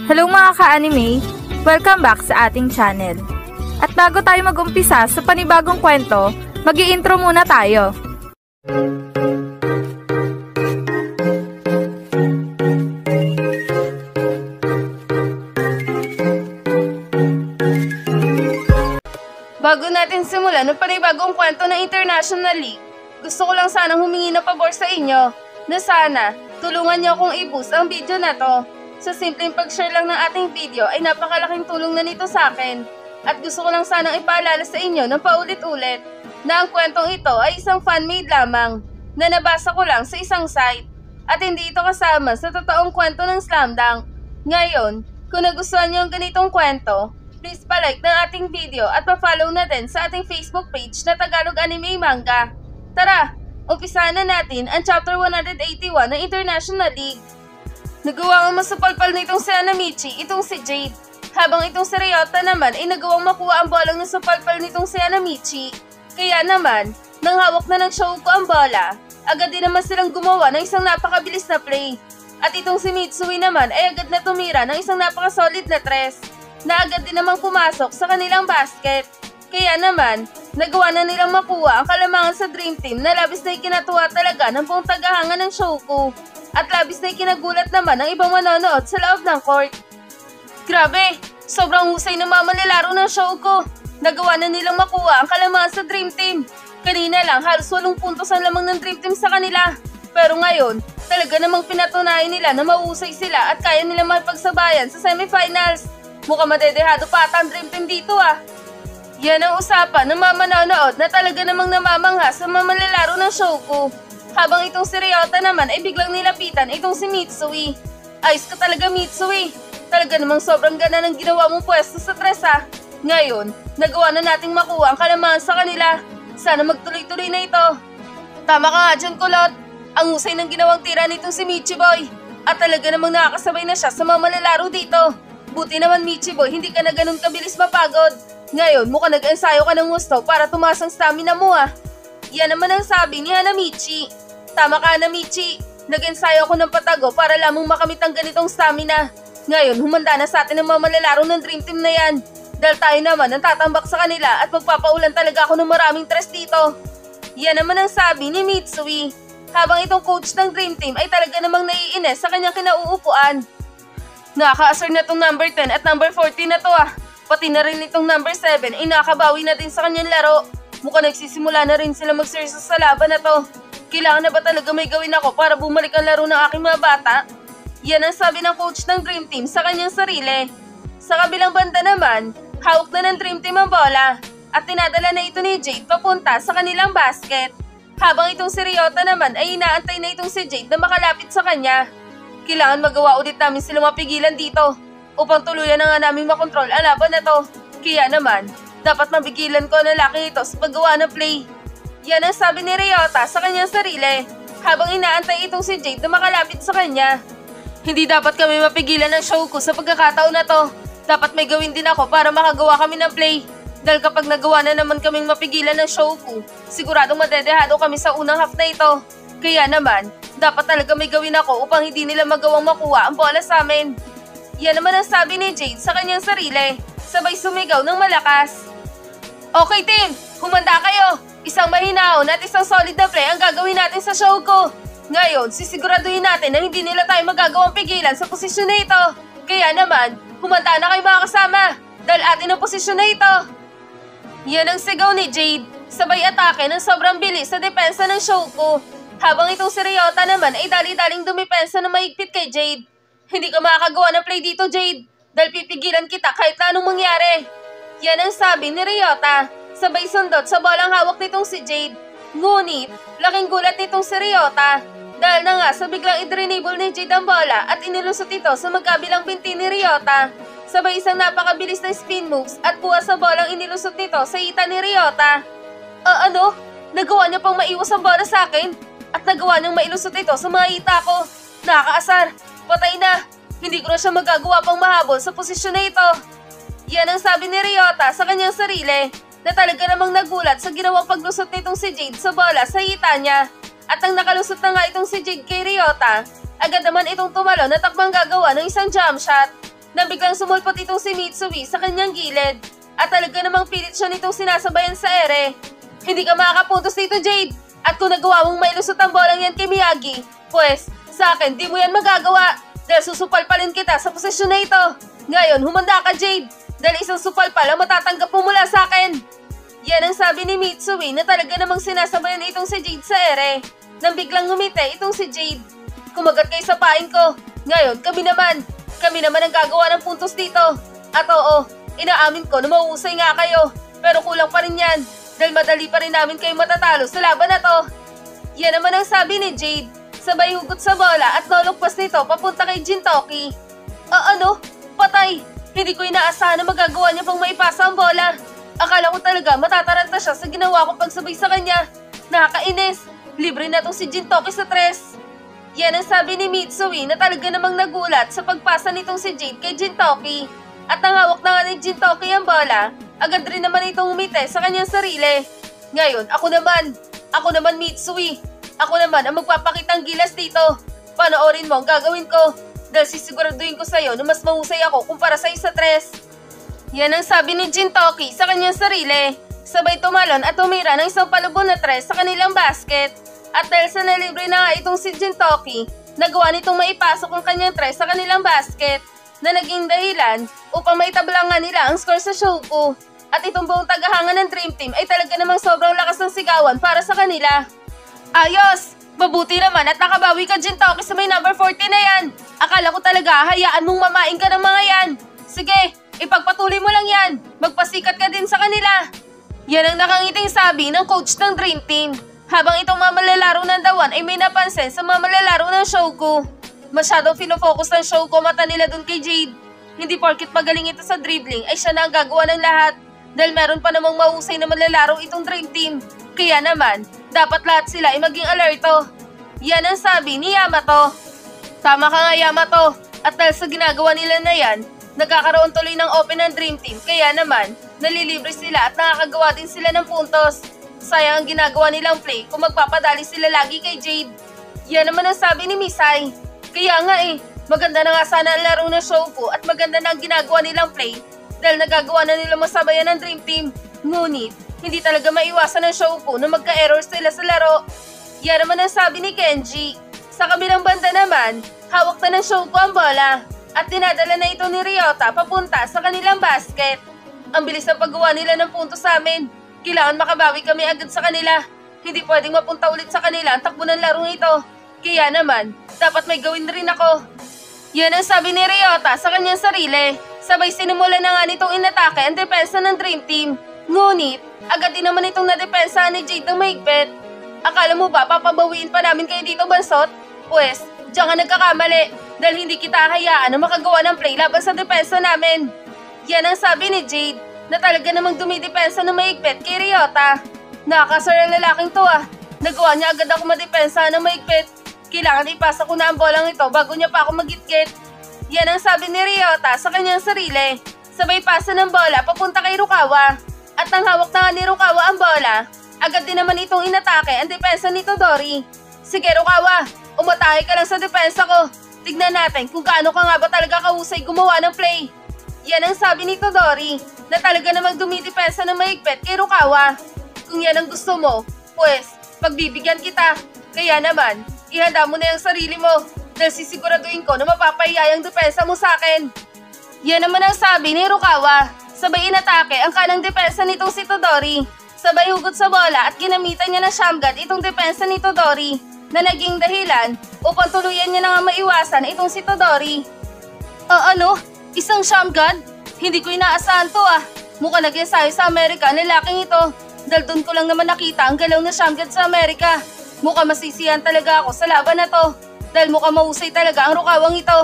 Hello mga ka-anime! Welcome back sa ating channel. At bago tayo mag-umpisa sa panibagong kwento, mag-i-intro muna tayo. Bago natin simulan ng panibagong kwento ng International League, gusto ko lang sanang humingi ng pabor sa inyo na sana tulungan niyo akong i-boost ang video na to. Sa simpleng pag-share lang ng ating video ay napakalaking tulong na nito sa akin. At gusto ko lang sanang ipaalala sa inyo ng paulit-ulit na ang kwentong ito ay isang fan-made lamang na nabasa ko lang sa isang site at hindi ito kasama sa totoong kwento ng Slam Dunk. Ngayon, kung nagustuhan niyo ang ganitong kwento, please pa-like ng ating video at pa-follow na din sa ating Facebook page na Tagalog Anime Manga. Tara, umpisahan na natin ang Chapter 181 ng International League. Nagawa ang masupalpal nitong si Hanamichi, itong si Jade. Habang itong si Ryota naman ay nagawang makuha ang bolang ng supalpal nitong si Hanamichi. Kaya naman, nang hawak na ng Shouko ang bola, agad din naman silang gumawa ng isang napakabilis na play. At itong si Mitsui naman ay agad na tumira ng isang napakasolid na tres, na agad din naman pumasok sa kanilang basket. Kaya naman, nagawa na nilang makuha ang kalamangan sa Dream Team na labis na ikinatuwa talaga ng buong tagahanga ng Shouko. At labis na ikinagulat naman ng ibang manonood sa loob ng court. Grabe! Sobrang husay ng mga manlalaro ng Shouko. Nagawa na nilang makuha ang kalamangan sa Dream Team. Kanina lang halos 8 puntos ang lamang ng Dream Team sa kanila. Pero ngayon, talaga namang pinatunayan nila na mahusay sila at kaya nilang makipagsabayan sa semifinals. Mukhang madedehado pa ata ang Dream Team dito ah. Yan ang usapan ng mga manonood na talaga namang namamangha sa mga manlalaro ng Shouko. Habang itong si Ryota naman ay biglang nilapitan itong si Mitsui. Ayos ka talaga Mitsui. Talaga namang sobrang ganda ng ginawa mong pwesto sa tres ah. Ngayon, nagawa na nating makuha ang kalamangan sa kanila. Sana magtuloy-tuloy na ito. Tama ka nga dyan, Kulot. Ang husay ng ginawang tira nitong si Michiboy. At talaga namang nakakasabay na siya sa mga malalaro dito. Buti naman Michiboy, hindi ka na ganun kabilis mapagod. Ngayon, mukhang nag-ensayo ka ng gusto para tumaas ang stamina mo ah. Yan naman ang sabi ni Hanamichi. Tama ka Hanamichi, nag-ensayo ako ng patago para lamang makamit ang ganitong stamina. Ngayon, humanda na sa atin ang mga malalaro ng Dream Team na yan. Dahil tayo naman ang tatambak sa kanila at magpapaulan talaga ako ng maraming tres dito. Yan naman ang sabi ni Mitsui. Habang itong coach ng Dream Team ay talaga namang naiinis sa kanyang kinauupuan. Nakaka-assert na itong number 10 at number 14 na to ah. Pati na rin itong number 7 ay nakakabawi na din sa kanyang laro. Mukhang nagsisimula na rin sila mag-seryoso sa laban na to. Kailangan na ba talaga may gawin ako para bumalik ang laro ng aking mga bata? Yan ang sabi ng coach ng Dream Team sa kanyang sarili. Sa kabilang banda naman, hawak na ng Dream Team ang bola at tinadala na ito ni Jade papunta sa kanilang basket. Habang itong si Ryota naman ay inaantay na itong si Jade na makalapit sa kanya. Kailangan magawa ulit namin sila mapigilan dito upang tuluyan na nga namin makontrol ang laban na to. Kaya naman, dapat mabigilan ko ang lalaki ito sa paggawa ng play. Yan ang sabi ni Ryota sa kanyang sarili habang inaantay itong si Jade na makalapit sa kanya. Hindi dapat kami mapigilan ng Shouko sa pagkakataon na to. Dapat may gawin din ako para makagawa kami ng play. Dahil kapag nagawa na naman kaming mapigilan ng Shouko, siguradong madedehado kami sa unang half na ito. Kaya naman, dapat talaga may gawin ako upang hindi nila magawang makuha ang bola sa amin. Yan naman ang sabi ni Jade sa kanyang sarili, sabay sumigaw ng malakas. Okay team, humanda kayo! Isang mahinaon at isang solid na play ang gagawin natin sa Shouko. Ngayon, sisiguraduhin natin na hindi nila tayo magagawang pigilan sa posisyon na ito. Kaya naman, humanda na kayo mga kasama dahil atin ang posisyon na ito. Yan ang sigaw ni Jade, sabay atake ng sobrang bilis sa depensa ng Shouko. Habang itong si Ryota naman ay dali-daling dumipensa na mahigpit kay Jade. Hindi ka makakagawa ng play dito Jade dahil pipigilan kita kahit na anong mangyari. Yan ang sabi ni Ryota. Sabay sundot sa bolang hawak nitong si Jade. Ngunit, laking gulat nitong si Ryota. Dahil na nga sa biglang idrinibble ni Jade ang bola at inilusot ito sa magkabilang binti ni Ryota. Sabay isang napakabilis na spin moves at puwas sa bolang inilusot nito sa hita ni Ryota. Ano? Nagawa niya pang maiwas ang bola sa akin? At nagawa niyang mailusot ito sa mga hita ko? Nakakaasar! Patay na! Hindi ko na siya magagawa pang mahabol sa posisyon na ito. Yan ang sabi ni Ryota sa kanyang sarili. Na talaga namang nagulat sa ginawang paglusot nitong si Jade sa bola sa hita niya. At nang nakalusot na nga itong si Jade kay Ryota, agad naman itong tumalon na takbang gagawa ng isang jump shot. nang biglang sumulpot itong si Mitsui sa kanyang gilid at talaga namang pilit siya nitong sinasabayan sa ere. Hindi ka makakapuntos dito, Jade! At kung nagawa mong mailusot ang bolang yan kay Miyagi, pues sa akin di mo yan magagawa dahil susupalpalin kita sa posisyon na ito. Ngayon, humanda ka, Jade, dahil isang supalpal ang matatanggap mo mula sa akin. Yan ang sabi ni Mitsui na talaga namang sinasabayan itong si Jade sa ere. Nang biglang ngumiti itong si Jade. Kumagat kayo sa pain ko. Ngayon, kami naman ang gagawa ng puntos dito. At oo, inaamin ko na mahusay nga kayo. Pero kulang pa rin yan. Dahil madali pa rin namin kayo matatalo sa laban na to. Yan naman ang sabi ni Jade. Sabay hugot sa bola at nalugpas nito papunta kay Gintoki. Ano? Patay! Hindi ko inaasahan na magagawa niya pang maipasa ang bola. Akala ko talaga matataranta siya sa ginawa kong pagsabay sa kanya. Nakakainis! Libre na tong si Gintoki sa tres. Yan ang sabi ni Mitsui na talaga namang nagulat sa pagpasa nitong si Jade kay Gintoki. At nangawak na nga ni Gintoki ang bola, agad rin naman itong umite sa kanyang sarili. Ngayon, ako naman Mitsui. Ako naman ang magpapakitang gilas dito. Panoorin mo ang gagawin ko. Dahil sisiguraduhin ko sa'yo na mas mahusay ako kumpara sa'yo sa tres. Yan ang sabi ni Gintoki sa kanyang sarili. Sabay tumalon at tumira ng isang palubon na tres sa kanilang basket. At dahil sa nalibre na nga itong si Gintoki, nagawa nitong maipasok ang kanyang tres sa kanilang basket na naging dahilan upang maitablang nga nila ang score sa Shoku. At itong buong tagahanga ng Dream Team ay talaga namang sobrang lakas ng sigawan para sa kanila. Ayos! Mabuti naman at nakabawi ka, Gintoki, sa may number 40 na yan. Akala ko talaga hayaan mong mamain ka ng mga yan. Sige, ipagpatuloy mo lang yan. Magpasikat ka din sa kanila. Yan ang nakangiting sabi ng coach ng Dream Team. Habang itong mga malalaro ng Dawan ay may napansin sa mga malalaro ng Shoku. Masyadong finofocus ng Shoku mata nila dun kay Jade. Hindi porkit magaling ito sa dribbling ay siya na ang gagawa ng lahat. Dahil meron pa namang mahusay na malalaro itong Dream Team. Kaya naman, dapat lahat sila ay maging alerto. Yan ang sabi ni Yamato. Tama ka nga, Yamato. At dahil sa ginagawa nila na yan, nagkakaroon tuloy ng open ng Dream Team. Kaya naman, nalilibre sila at nakakagawa din sila ng puntos. Sayang ang ginagawa nilang play kung magpapadali sila lagi kay Jade. Yan naman ang sabi ni Misai. Kaya nga maganda na nga sana ang laro ng Shoku at maganda na ang ginagawa nilang play dahil nagagawa na nila masabayan ng Dream Team. Ngunit, hindi talaga maiwasan ng Shoku na magka-error sila sa laro. Yan naman ang sabi ni Kenji. Sa kabilang banda naman, hawak na ng Shoku ang bola at dinadala na ito ni Ryota papunta sa kanilang basket. Ang bilis ng paggawa nila ng punto sa amin. Kailangan makabawi kami agad sa kanila. Hindi pwedeng mapunta ulit sa kanila ang takbo ng larong ito. Kaya naman, dapat may gawin rin ako. Yan ang sabi ni Ryota sa kanyang sarili. Sabay sinimula na nga nitong inatake ang depensa ng Dream Team. Ngunit, agad din naman itong nadepensahan ni Jade ng mahigpit. Akala mo ba papabawiin pa namin kayo dito, Bansot? Pwes, diyan ka nagkakamali dahil hindi kita hayaan na makagawa ng play laban sa depensa namin. Yan ang sabi ni Jade na talaga namang dumidepensa ng mahigpit kay Ryota. Nakakasar ang lalaking to Nagawa niya agad ako madepensa ng mahigpit. Kailangan ipasa ko na ang bolang ito bago niya pa ako magitkit. Yan ang sabi ni Ryota sa kanyang sarili. Sabay pasa ng bola papunta kay Rukawa. At nang hawak na nga ni Rukawa ang bola, agad din naman itong inatake ang depensa ni Todori. Sige Rukawa, umatake ka lang sa depensa ko. Tignan natin kung gaano ka nga ba talaga kahusay gumawa ng play. Yan ang sabi ni Todori na talaga namang dumidepensa ng mahigpit kay Rukawa. Kung yan ang gusto mo, pues pagbibigyan kita. Kaya naman, ihanda mo na yung sarili mo dahil sisiguraduhin ko na mapapahiya yung depensa mo sa akin. Yan naman ang sabi ni Rukawa. Sabay inatake ang kanang depensa nitong si Todori. Sabay hugot sa bola at ginamitan niya ng Shammgod itong depensa ni Todori na naging dahilan upang tuluyan niya na nga maiwasan itong si Todori. Ano? Isang Shammgod? Hindi ko inaasahan to Mukha nag-ensayo sa Amerika ang lalaking ito. Dahil doon ko lang naman nakita ang galaw na Shammgod sa Amerika. Mukha masisiyan talaga ako sa laban na to. Dahil mukha mahusay talaga ang Rukawang ito.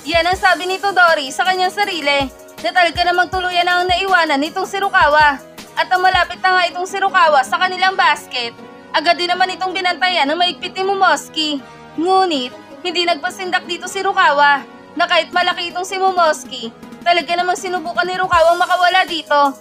Yan ang sabi ni Todori sa kanyang sarili na talaga namang tuluyan ang naiwanan nitong si Rukawa. At ang malapit na nga itong si Rukawa sa kanilang basket, agad din naman itong binantayan ng maigpit ni Momoski. Ngunit, hindi nagpasindak dito si Rukawa na kahit malaki itong si Momoski, talaga namang sinubukan ni Rukawang makawala dito.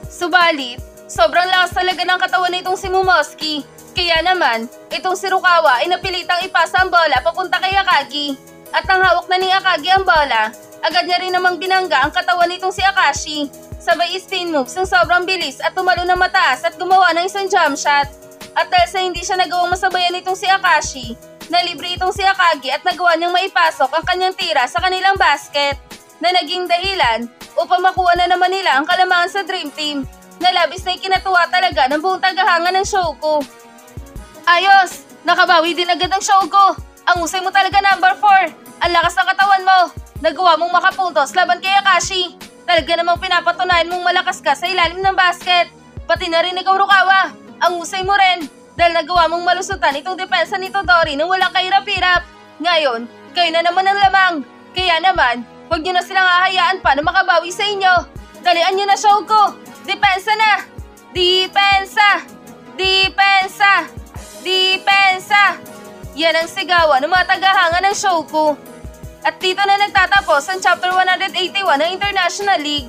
Subalit, sobrang lakas talaga ng katawan nitong si Momoski. Kaya naman, itong si Rukawa ay napilitang ipasa ang bola papunta kay Akagi. At nang hawak na ni Akagi ang bola, agad niya rin namang binangga ang katawan nitong si Akashi. Sabay spin moves ng sobrang bilis at tumalo ng mataas at gumawa ng isang jump shot. At dahil sa hindi siya nagawang masabayan nitong si Akashi, nalibre itong si Akagi at nagawa niyang maipasok ang kanyang tira sa kanilang basket na naging dahilan upang makuha na naman nila ang kalamangan sa Dream Team na labis na ikinatuwa talaga ng buong tagahanga ng Shouko. Ayos! Nakabawi din agad ang Shouko! Ang usay mo talaga, number 4! Ang lakas ng katawan mo! Nagawa mong makapuntos laban kay Akashi! Talaga namang pinapatunayan mong malakas ka sa ilalim ng basket! Pati na rin ikaw, Rukawa! Ang usay mo rin! Dahil nagawa mong malusutan itong depensa ni Todori nang walang kahirap-hirap! Ngayon, kayo na naman ang lamang! Kaya naman, huwag niyo na silang hahayaan pa na makabawi sa inyo! Dalian niyo na, Shouko! Depensa na! Depensa! Depensa! Depensa! Yan ang sigawan ng mga tagahanga ng Shouko. At dito na nagtatapos ang Chapter 181 ng International League.